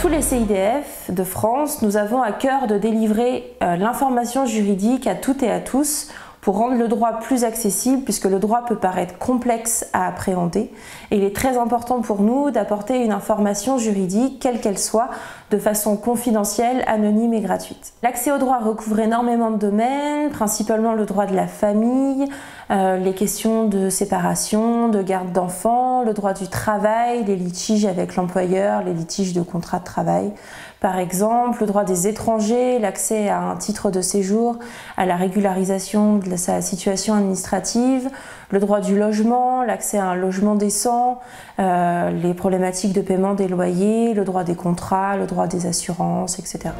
tous les CIDF de France, nous avons à cœur de délivrer l'information juridique à toutes et à tous pour rendre le droit plus accessible, puisque le droit peut paraître complexe à appréhender. Et il est très important pour nous d'apporter une information juridique, quelle qu'elle soit, de façon confidentielle, anonyme et gratuite. L'accès au droit recouvre énormément de domaines, principalement le droit de la famille, les questions de séparation, de garde d'enfants, le droit du travail, les litiges avec l'employeur, les litiges de contrat de travail. Par exemple, le droit des étrangers, l'accès à un titre de séjour, à la régularisation de sa situation administrative, le droit du logement, l'accès à un logement décent, les problématiques de paiement des loyers, le droit des contrats, le droit des assurances, etc.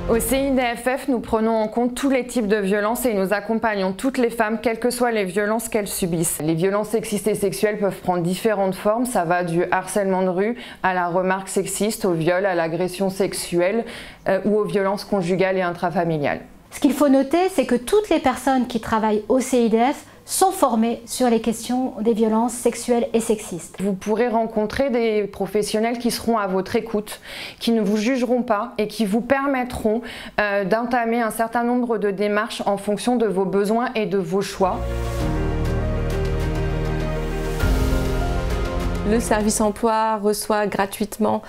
Au CIDFF, nous prenons en compte tous les types de violences et nous accompagnons toutes les femmes, quelles que soient les violences qu'elles subissent. Les violences sexistes et sexuelles peuvent prendre différentes formes, ça va du harcèlement de rue à la remarque sexiste, au viol, à l'agression sexuelle ou aux violences conjugales et intrafamiliales. Ce qu'il faut noter, c'est que toutes les personnes qui travaillent au CIDF sont formés sur les questions des violences sexuelles et sexistes. Vous pourrez rencontrer des professionnels qui seront à votre écoute, qui ne vous jugeront pas et qui vous permettront d'entamer un certain nombre de démarches en fonction de vos besoins et de vos choix. Le service emploi reçoit gratuitement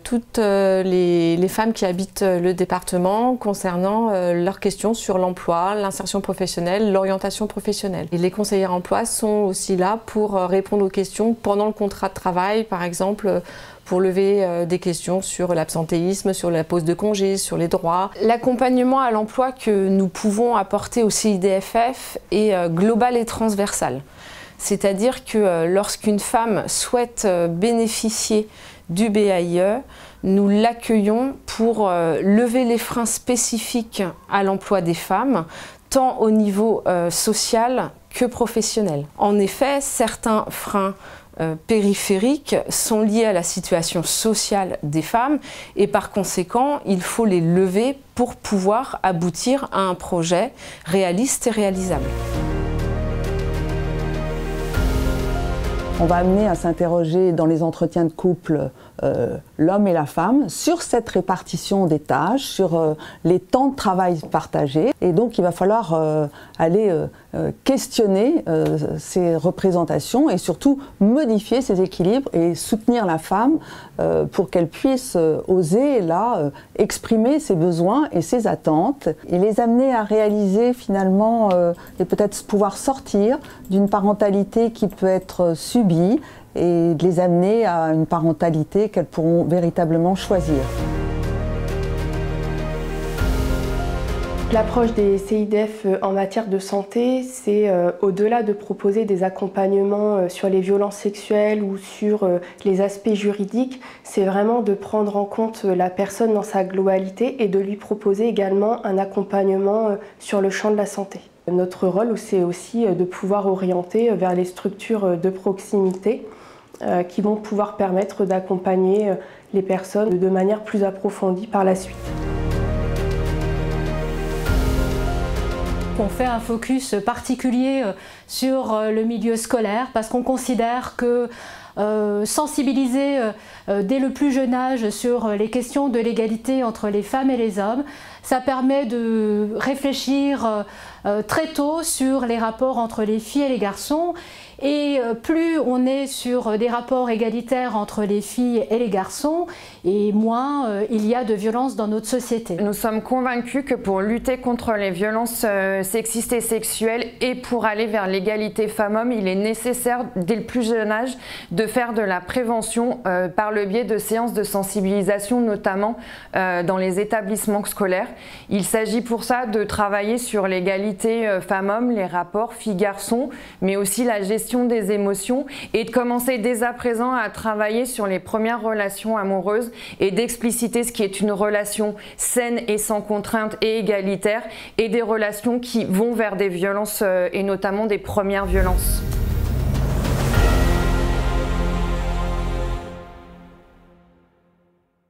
toutes les femmes qui habitent le département concernant leurs questions sur l'emploi, l'insertion professionnelle, l'orientation professionnelle. Et les conseillères emploi sont aussi là pour répondre aux questions pendant le contrat de travail, par exemple pour lever des questions sur l'absentéisme, sur la pause de congé, sur les droits. L'accompagnement à l'emploi que nous pouvons apporter au CIDFF est global et transversal. C'est-à-dire que lorsqu'une femme souhaite bénéficier du BAIE, nous l'accueillons pour lever les freins spécifiques à l'emploi des femmes, tant au niveau social que professionnel. En effet, certains freins périphériques sont liés à la situation sociale des femmes et par conséquent, il faut les lever pour pouvoir aboutir à un projet réaliste et réalisable. On va amener à s'interroger dans les entretiens de couple l'homme et la femme sur cette répartition des tâches, sur les temps de travail partagés. Et donc il va falloir aller questionner ces représentations et surtout modifier ces équilibres et soutenir la femme pour qu'elle puisse oser là exprimer ses besoins et ses attentes et les amener à réaliser finalement et peut-être pouvoir sortir d'une parentalité qui peut être subie et de les amener à une parentalité qu'elles pourront véritablement choisir. L'approche des CIDF en matière de santé, c'est au-delà de proposer des accompagnements sur les violences sexuelles ou sur les aspects juridiques, c'est vraiment de prendre en compte la personne dans sa globalité et de lui proposer également un accompagnement sur le champ de la santé. Notre rôle, c'est aussi de pouvoir orienter vers les structures de proximité qui vont pouvoir permettre d'accompagner les personnes de manière plus approfondie par la suite. On fait un focus particulier sur le milieu scolaire parce qu'on considère que sensibiliser dès le plus jeune âge sur les questions de l'égalité entre les femmes et les hommes, ça permet de réfléchir très tôt sur les rapports entre les filles et les garçons. Et plus on est sur des rapports égalitaires entre les filles et les garçons, et moins il y a de violences dans notre société. Nous sommes convaincus que pour lutter contre les violences sexistes et sexuelles et pour aller vers l'égalité femmes-hommes, il est nécessaire dès le plus jeune âge de faire de la prévention par le biais de séances de sensibilisation, notamment dans les établissements scolaires. Il s'agit pour ça de travailler sur l'égalité femmes-hommes, les rapports filles-garçons, mais aussi la gestion des émotions et de commencer dès à présent à travailler sur les premières relations amoureuses et d'expliciter ce qui est une relation saine et sans contrainte et égalitaire et des relations qui vont vers des violences et notamment des premières violences.